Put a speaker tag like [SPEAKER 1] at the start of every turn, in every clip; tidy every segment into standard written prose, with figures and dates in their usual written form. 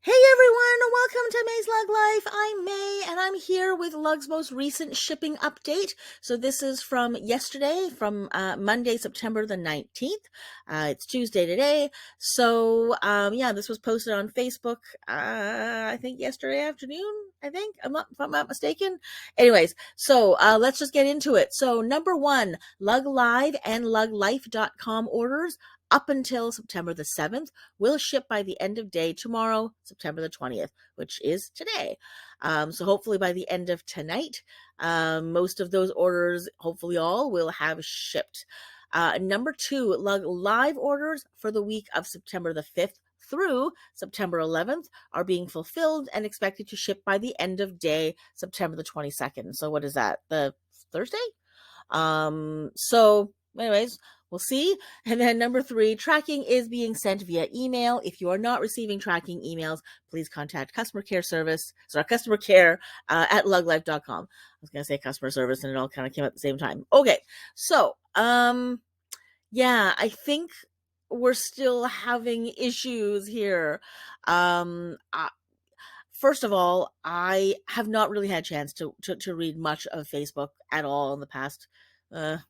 [SPEAKER 1] Hey everyone, welcome to May's Lug Life. I'm May and I'm here with Lug's most recent shipping update. So this is from yesterday, from Monday, September the 19th. It's Tuesday today. So yeah, this was posted on Facebook, I think yesterday afternoon, if I'm not mistaken. Anyways, so let's just get into it. So number one, Lug Live and LugLife.com orders up until September the 7th will ship by the end of day tomorrow, September the 20th, which is today. So hopefully by the end of tonight, most of those orders, hopefully all, will have shipped. Number two, live orders for the week of September the 5th through September 11th are being fulfilled and expected to ship by the end of day, September the 22nd. So what is that? The Thursday? So anyways, we'll see. And then number three, tracking is being sent via email. If you are not receiving tracking emails, please contact customer care at luglife.com. I was going to say customer service and it all kind of came at the same time. Okay. So, yeah, I think we're still having issues here. Um, uh, First of all, I have not really had a chance to read much of Facebook at all in the past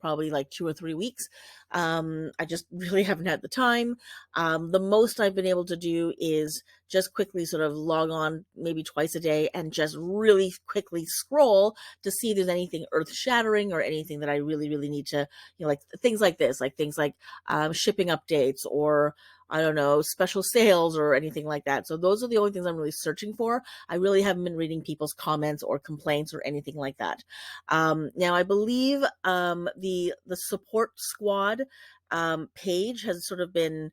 [SPEAKER 1] probably like 2 or 3 weeks. I just really haven't had the time. The most I've been able to do is just quickly sort of log on maybe twice a day and just really quickly scroll to see if there's anything earth shattering or anything that I really, really need to, like things like this, like things like shipping updates or I don't know, special sales or anything like that. So those are the only things I'm really searching for. I really haven't been reading people's comments or complaints or anything like that. Now I believe the support squad page has sort of been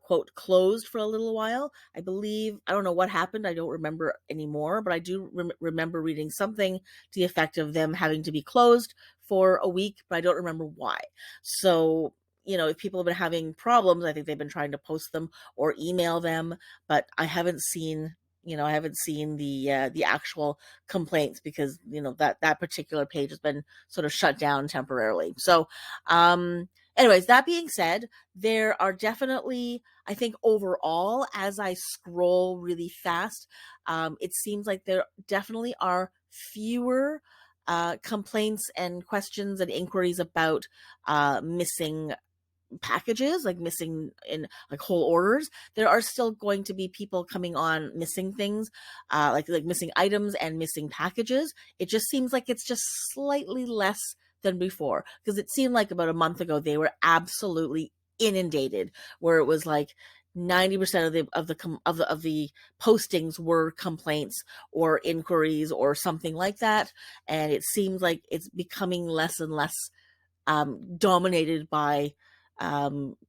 [SPEAKER 1] quote closed for a little while. I believe I don't know what happened. I don't remember anymore, but I do remember reading something to the effect of them having to be closed for a week, but I don't remember why. So if people have been having problems, I think they've been trying to post them or email them, but I haven't seen the actual complaints because that particular page has been sort of shut down temporarily. So, anyways, that being said, there are definitely, I think overall, as I scroll really fast, it seems like there definitely are fewer complaints and questions and inquiries about missing packages, like missing in like whole orders. There are still going to be people coming on missing things, like missing items and missing packages. It just seems like it's just slightly less than before, because it seemed like about a month ago they were absolutely inundated, where it was like 90% of the postings were complaints or inquiries or something like that, and it seems like it's becoming less and less dominated by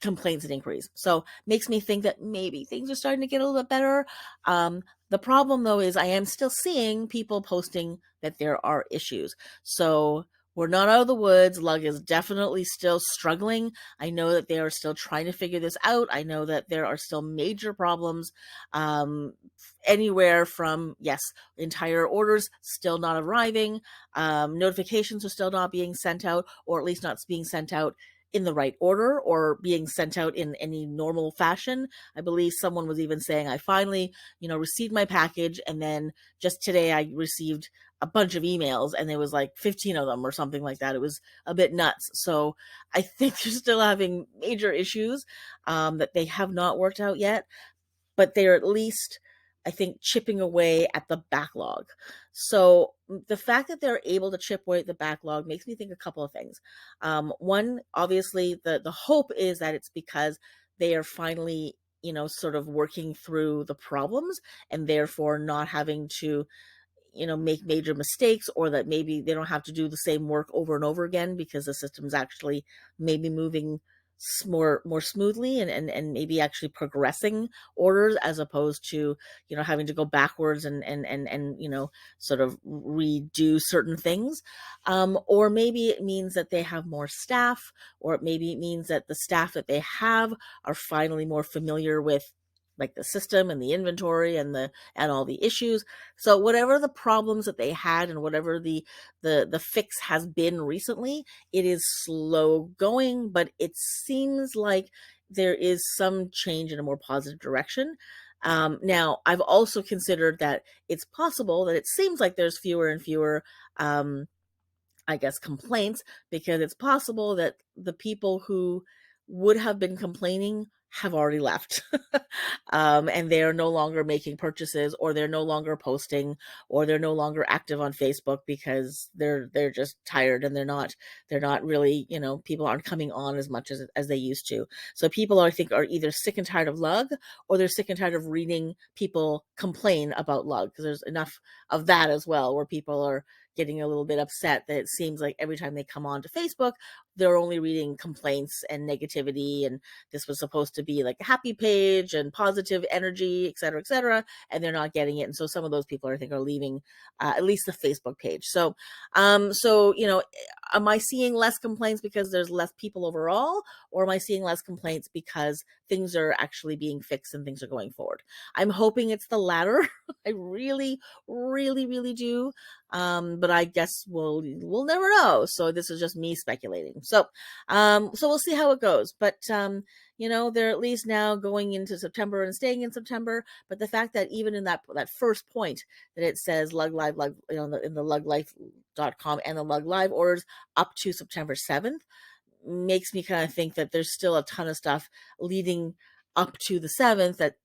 [SPEAKER 1] complaints and inquiries. So makes me think that maybe things are starting to get a little bit better. The problem though is I am still seeing people posting that there are issues. So we're not out of the woods. Lug is definitely still struggling. I know that they are still trying to figure this out. I know that there are still major problems, anywhere from, yes, entire orders still not arriving, notifications are still not being sent out, or at least not being sent out in the right order or being sent out in any normal fashion. I believe someone was even saying, I finally, received my package. And then just today I received a bunch of emails and there was like 15 of them or something like that. It was a bit nuts. So I think they're still having major issues that they have not worked out yet, but they're at least, I think, chipping away at the backlog. So the fact that they're able to chip away at the backlog makes me think a couple of things. One, obviously, the hope is that it's because they are finally, sort of working through the problems and therefore not having to make major mistakes, or that maybe they don't have to do the same work over and over again because the system's actually maybe moving more smoothly and maybe actually progressing orders as opposed to having to go backwards and sort of redo certain things, or maybe it means that they have more staff, or maybe it means that the staff that they have are finally more familiar with like the system and the inventory and all the issues. So whatever the problems that they had and whatever the fix has been recently, it is slow going, but it seems like there is some change in a more positive direction. Now, I've also considered that it's possible that it seems like there's fewer and fewer, um, I guess, complaints, because it's possible that the people who would have been complaining have already left. And they are no longer making purchases, or they're no longer posting, or they're no longer active on Facebook because they're just tired, and they're not really, people aren't coming on as much as they used to. So people, I think, are either sick and tired of lug, or they're sick and tired of reading people complain about lug, because there's enough of that as well, where people are getting a little bit upset that it seems like every time they come on to Facebook, they're only reading complaints and negativity. And this was supposed to be like a happy page and positive energy, et cetera, et cetera. And they're not getting it. And so some of those people, I think, are leaving at least the Facebook page. So, am I seeing less complaints because there's less people overall? Or am I seeing less complaints because things are actually being fixed and things are going forward? I'm hoping it's the latter. I really, really, really do. But I guess we'll never know. So this is just me speculating. So we'll see how it goes. But they're at least now going into September and staying in September. But the fact that even in that first point that it says Lug Live, in the LugLife.com and the Lug Live orders up to September 7th, makes me kind of think that there's still a ton of stuff leading up to the 7th that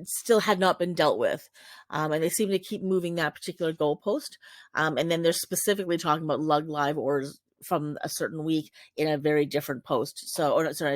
[SPEAKER 1] still had not been dealt with. And they seem to keep moving that particular goalpost. And then they're specifically talking about Lug Live orders from a certain week in a very different post. So, or sorry, in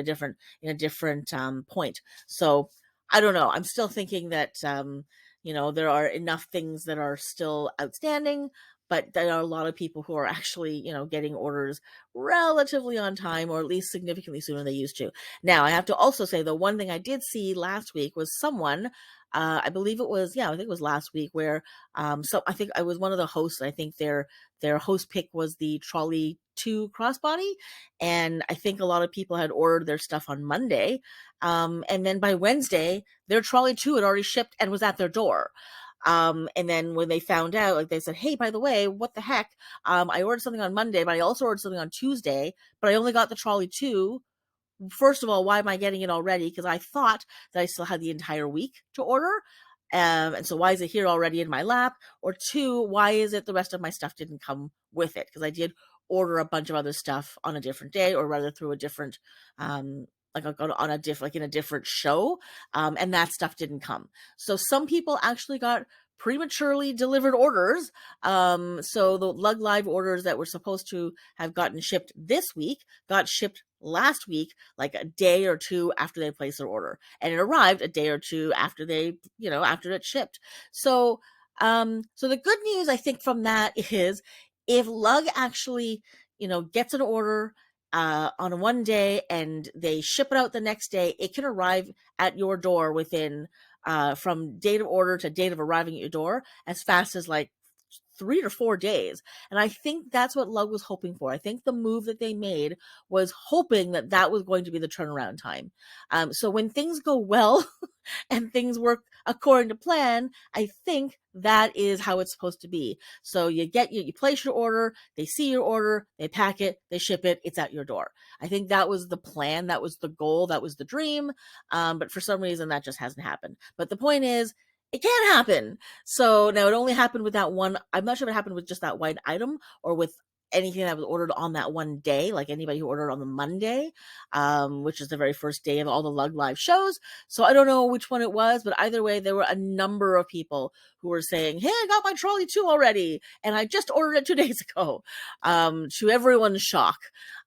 [SPEAKER 1] a different point. So I don't know. I'm still thinking that, there are enough things that are still outstanding, but there are a lot of people who are actually, getting orders relatively on time, or at least significantly sooner than they used to. Now, I have to also say, the one thing I did see last week was someone, I believe it was, I think it was last week, where so I think I was one of the hosts. I think their host pick was the Trolley 2 crossbody, and I think a lot of people had ordered their stuff on Monday, and then by Wednesday, their Trolley 2 had already shipped and was at their door. And then when they found out, like, they said, "Hey, by the way, what the heck? I ordered something on Monday, but I also ordered something on Tuesday, but I only got the Trolley 2. First of all, why am I getting it already? Because I thought that I still had the entire week to order. And so why is it here already in my lap? Or two, why is it the rest of my stuff didn't come with it? Because I did order a bunch of other stuff on a different day, or rather through a different, like on a different, like in a different show, and that stuff didn't come. So some people actually got prematurely delivered orders. So the Lug Live orders that were supposed to have gotten shipped this week got shipped last week, like a day or two after they placed their order, and it arrived a day or two after after it shipped. So the good news, I think, from that is, if Lug actually gets an order on one day and they ship it out the next day, it can arrive at your door within from date of order to date of arriving at your door as fast as like 3 to 4 days. And I think that's what Lug was hoping for. I think the move that they made was hoping that that was going to be the turnaround time. So when things go well and things work according to plan, I think that is how it's supposed to be. So you place your order, they see your order, they pack it, they ship it, it's at your door. I think that was the plan, that was the goal, that was the dream. But for some reason that just hasn't happened. But the point is, it can happen. So now it only happened with that one. I'm not sure if it happened with just that one item, or with anything that was ordered on that one day, like anybody who ordered on the Monday, which is the very first day of all the Lug Live shows. So I don't know which one it was, but either way, there were a number of people who were saying, "Hey, I got my Trolley 2 already, and I just ordered it 2 days ago," to everyone's shock.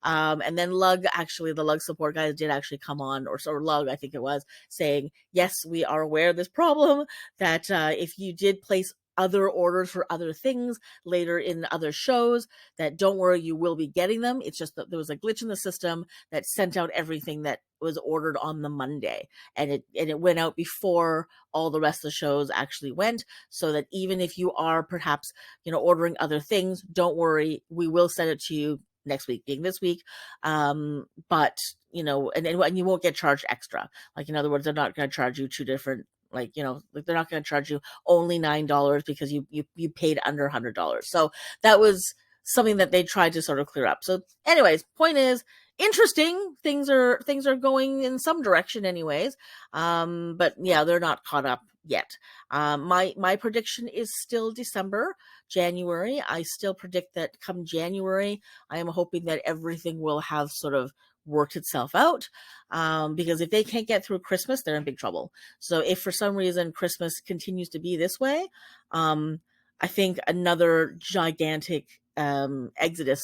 [SPEAKER 1] And then the Lug support guys did actually come on, or Lug, I think it was, saying, "Yes, we are aware of this problem, that if you did place other orders for other things later in other shows, that don't worry, you will be getting them. It's just that there was a glitch in the system that sent out everything that was ordered on the Monday, and it went out before all the rest of the shows actually went, so that even if you are perhaps ordering other things, don't worry, we will send it to you next week, being this week. But and you won't get charged extra. Like, in other words, they're not going to charge you two different, like they're not going to charge you only $9 because you paid under $100. So that was something that they tried to sort of clear up. So anyways, point is, interesting. Things are going in some direction anyways. But yeah, they're not caught up yet. My prediction is still December, January. I still predict that come January, I am hoping that everything will have sort of worked itself out. Because if they can't get through Christmas, they're in big trouble. So if for some reason Christmas continues to be this way, I think another gigantic exodus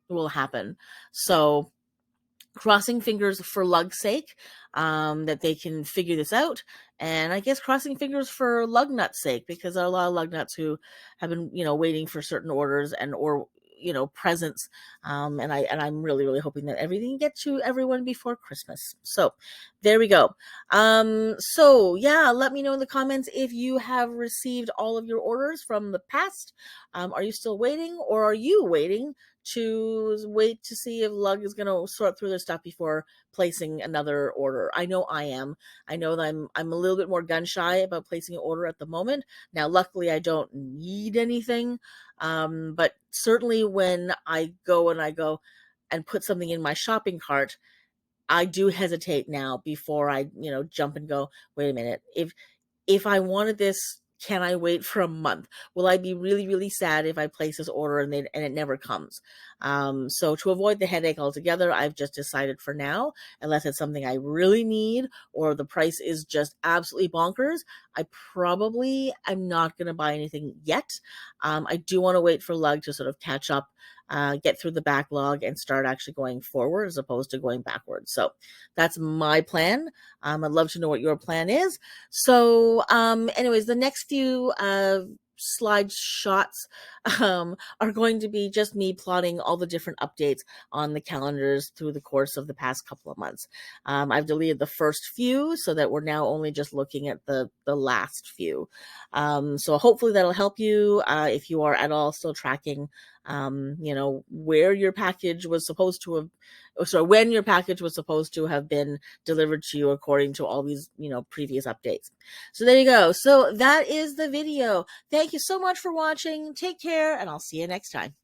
[SPEAKER 1] will happen. So crossing fingers for Lug's sake, that they can figure this out, and I guess crossing fingers for Lugnut's sake, because there are a lot of Lugnuts who have been, waiting for certain orders and or presents, and I'm really hoping that everything gets to everyone before Christmas. So there we go. So yeah, let me know in the comments if you have received all of your orders from the past. Are you still waiting, or are you waiting to see if Lug is going to sort through their stuff before placing another order? I know I am. I know that I'm a little bit more gun shy about placing an order at the moment. Now, luckily, I don't need anything, but certainly when I go and put something in my shopping cart, I do hesitate now before I jump and go, wait a minute, if I wanted this, can I wait for a month? Will I be really sad if I place this order and it never comes? So to avoid the headache altogether, I've just decided for now, unless it's something I really need or the price is just absolutely bonkers, I probably am not going to buy anything yet. I do want to wait for Lug to sort of catch up, get through the backlog and start actually going forward as opposed to going backwards. So that's my plan. I'd love to know what your plan is. So anyways, the next few slide shots are going to be just me plotting all the different updates on the calendars through the course of the past couple of months. I've deleted the first few so that we're now only just looking at the last few. So hopefully that'll help you if you are at all still tracking where your package was supposed to have, so when your package was supposed to have been delivered to you according to all these, previous updates. So there you go. So that is the video. Thank you so much for watching. Take care, and I'll see you next time.